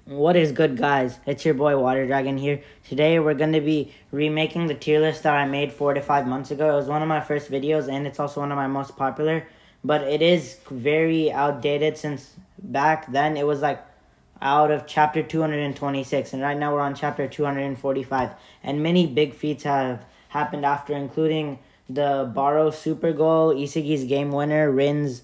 What is good, guys? It's your boy Water Dragon here. Today we're going to be remaking the tier list that I made 4 to 5 months ago. It was one of my first videos and it's also one of my most popular. But it is very outdated since back then it was like out of chapter 226. And right now we're on chapter 245. And many big feats have happened after, including the Borrow Super Goal, Isagi's game winner, Rin's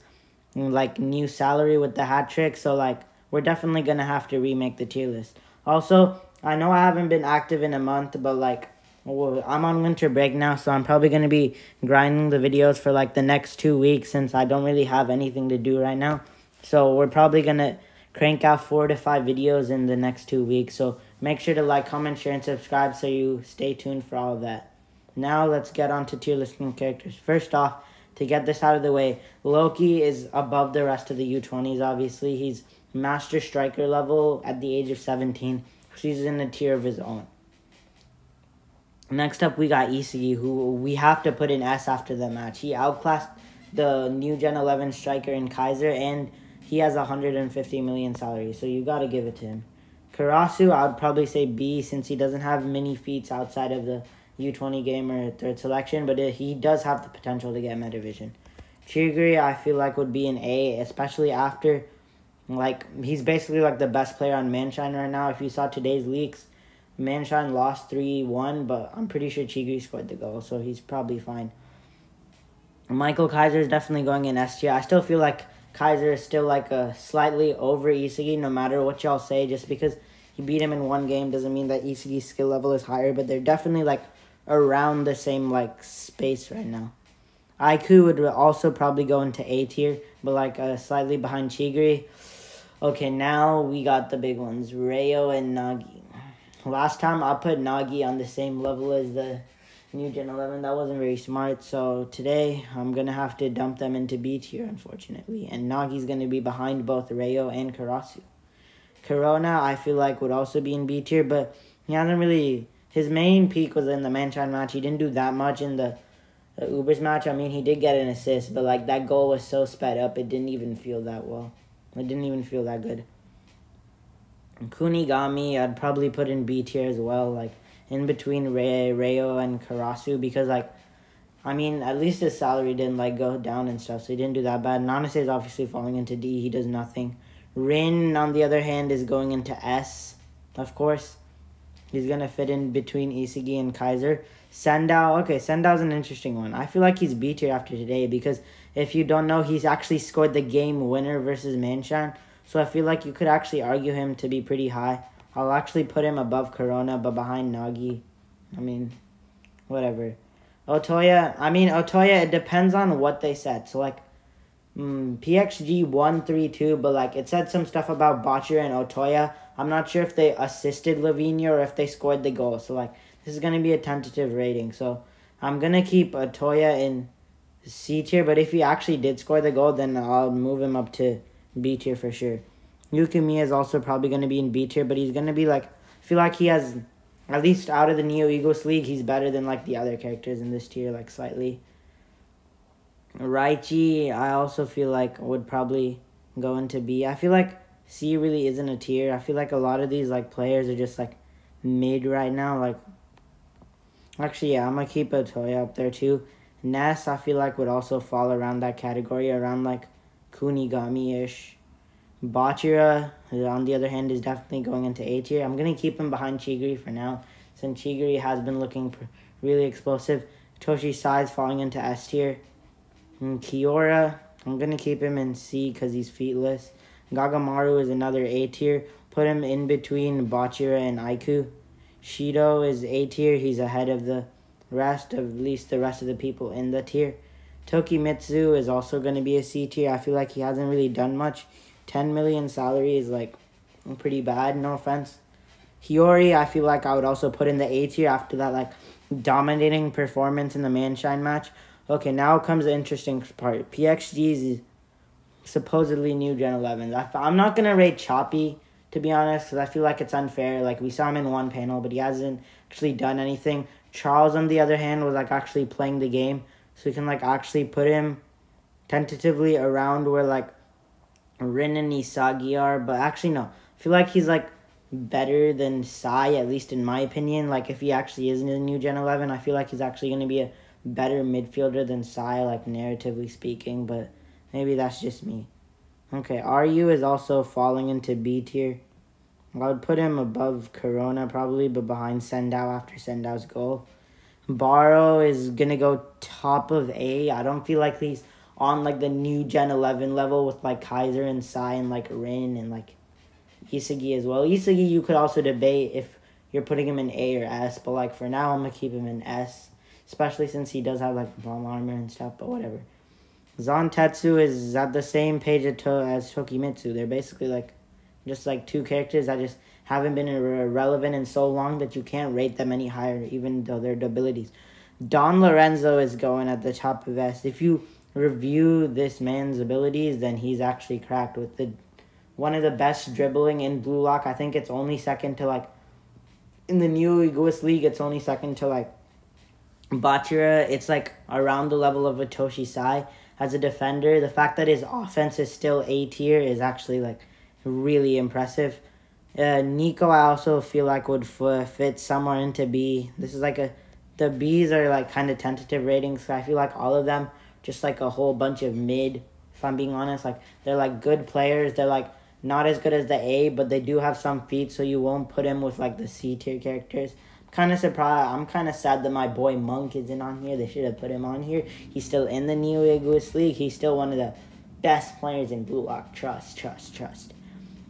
like new salary with the hat trick. So like we're definitely gonna have to remake the tier list. Also, I know I haven't been active in a month, but like I'm on winter break now, so I'm probably gonna be grinding the videos for like the next 2 weeks since I don't really have anything to do right now. So we're probably gonna crank out 4 to 5 videos in the next 2 weeks. So make sure to like, comment, share, and subscribe so you stay tuned for all of that. Now let's get on to tier listing characters. First off, to get this out of the way, Loki is above the rest of the U20s, obviously. He's master striker level at the age of 17. So he's in a tier of his own. Next up, we got Isagi, who we have to put an S after the match. He outclassed the new Gen 11 striker in Kaiser, and he has 150 million salary, so you got to give it to him. Karasu, I would probably say B, since he doesn't have many feats outside of the U20 game or third selection, but he does have the potential to get Metavision. Chigiri, I feel like would be an A, especially after, like, he's basically like the best player on Manshine right now. If you saw today's leaks, Manshine lost 3-1, but I'm pretty sure Chigiri scored the goal, so he's probably fine. Michael Kaiser is definitely going in S tier. I still feel like Kaiser is still like a slightly over Isagi, no matter what y'all say. Just because he beat him in one game doesn't mean that Isagi's skill level is higher, but they're definitely like around the same like space right now. Aiku would also probably go into A tier, but like slightly behind Chigiri. Okay, now we got the big ones, Rayo and Nagi. Last time I put Nagi on the same level as the new Gen 11. That wasn't very smart, so today I'm going to have to dump them into B tier, unfortunately. And Nagi's going to be behind both Rayo and Karasu. Corona, I feel like, would also be in B tier, but he hasn't really... His main peak was in the Manshine match. He didn't do that much in the Ubers match. I mean, he did get an assist, but like that goal was so sped up, it didn't even feel that well. It didn't even feel that good. Kunigami, I'd probably put in B tier as well, like in between Rayo and Karasu, because like, I mean, at least his salary didn't like go down and stuff, so he didn't do that bad. Nanase is obviously falling into D. He does nothing. Rin, on the other hand, is going into S, of course. He's going to fit in between Isagi and Kaiser. Sendao, okay, Sendao's an interesting one. I feel like he's B tier after today because if you don't know, he's actually scored the game winner versus Manshine. So I feel like you could actually argue him to be pretty high. I'll actually put him above Corona, but behind Nagi. I mean, whatever. Otoya, it depends on what they said. So like, PXG 132, but like it said some stuff about Botcher and Otoya. I'm not sure if they assisted Lavinia or if they scored the goal. So like this is gonna be a tentative rating. So I'm gonna keep Otoya in C tier, but if he actually did score the goal, then I'll move him up to B tier for sure. Yukimiya is also probably gonna be in B tier, but he's gonna be like, I feel like he has, at least out of the Neo Egos League, he's better than like the other characters in this tier, like slightly. Raichi, I also feel like would probably go into B. I feel like C really isn't a tier. I feel like a lot of these like players are just like mid right now. Like, actually, yeah, I'm gonna keep Otoya up there too. Ness, I feel like would also fall around that category, around like Kunigami-ish. Bachira, on the other hand, is definitely going into A tier. I'm gonna keep him behind Chigiri for now, since Chigiri has been looking really explosive. Toshi Sai's falling into S tier. Kiora, I'm going to keep him in C because he's feetless. Gagamaru is another A tier. Put him in between Bachira and Aiku. Shido is A tier. He's ahead of the rest, at least the rest of the people in the tier. Tokimitsu is also going to be a C tier. I feel like he hasn't really done much. 10 million salary is like pretty bad, no offense. Hiyori, I feel like I would also put in the A tier after that like dominating performance in the Manshine match. Okay, now comes the interesting part. PXG's supposedly new Gen 11s. I'm not going to rate Choppy, to be honest, because I feel like it's unfair. Like, we saw him in one panel, but he hasn't actually done anything. Charles, on the other hand, was, like, actually playing the game. So we can, like, actually put him tentatively around where, like, Rin and Isagi are. But actually, no. I feel like he's, like, better than Sai, at least in my opinion. Like, if he actually is in the new Gen 11, I feel like he's actually going to be a better midfielder than Sai, like, narratively speaking, but maybe that's just me. Okay, RU is also falling into B tier. I would put him above Corona probably, but behind Sendao after Sendao's goal. Barrow is going to go top of A. I don't feel like he's on, like, the new Gen 11 level with, like, Kaiser and Sai and, like, Rin and, like, Isagi as well. Isagi, you could also debate if you're putting him in A or S, but, like, for now, I'm going to keep him in S, especially since he does have, like, bomb armor and stuff, but whatever. Zantetsu is at the as Tokimitsu. They're basically, like, just, like, two characters that just haven't been relevant in so long that you can't rate them any higher, even though their abilities. Don Lorenzo is going at the top of S. If you review this man's abilities, then he's actually cracked with one of the best dribbling in Blue Lock. I think it's only second to, like, in the new Egoist League, it's only second to, like, Bachira. It's, like, around the level of Itoshi Sai as a defender. The fact that his offense is still A tier is actually, like, really impressive. Nico, I also feel like would fit somewhere into B. This is like the Bs are like kind of tentative ratings. So I feel like all of them just like a whole bunch of mid. If I'm being honest, like they're like good players. They're like not as good as the A, but they do have some feats. So you won't put him with like the C tier characters. I'm kind of surprised. I'm kind of sad that my boy Monk isn't on here. They should have put him on here. He's still in the Neo Egoist League. He's still one of the best players in Blue Lock. Trust.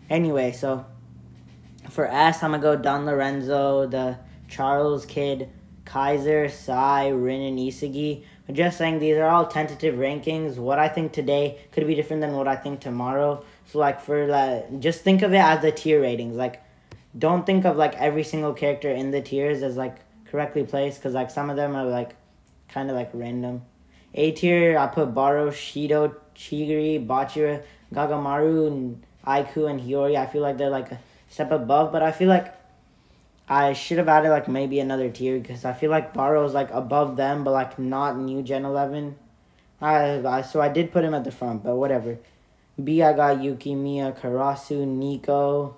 Anyway, so for S, I'm going to go Don Lorenzo, the Charles kid, Kaiser, Sai, Rin, and Isagi. I'm just saying these are all tentative rankings. What I think today could be different than what I think tomorrow. So, like, just think of it as the tier ratings. Like, don't think of, like, every single character in the tiers as, like, correctly placed. Because, like, some of them are, like, kind of, like, random. A tier, I put Baro, Shido, Chigiri, Bachira, Gagamaru, and Aiku, and Hiyori. I feel like they're, like, a step above, but I feel like I should have added like maybe another tier because I feel like Barrow's like above them, but like not new Gen 11. So I did put him at the front, but whatever. B, I got Yuki, Mia, Karasu, Nico,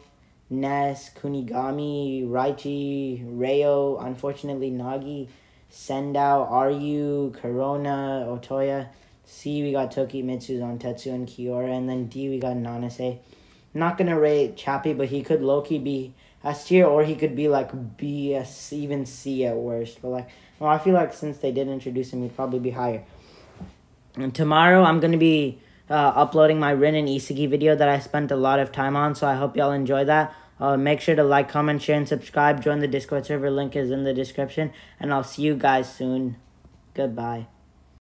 Ness, Kunigami, Raichi, Reo, unfortunately Nagi, Sendao, Ryu, Corona, Otoya. C, we got Tokimitsu, Zantetsu, and Kiora, and then D, we got Nanase. Not gonna rate Chappie, but he could low-key be S tier, or he could be like B, S, even C at worst. But like, well, I feel like since they did introduce him, he'd probably be higher. And tomorrow, I'm gonna be uploading my Rin and Isagi video that I spent a lot of time on, so I hope y'all enjoy that. Make sure to like, comment, share, and subscribe. Join the Discord server. Link is in the description, and I'll see you guys soon. Goodbye.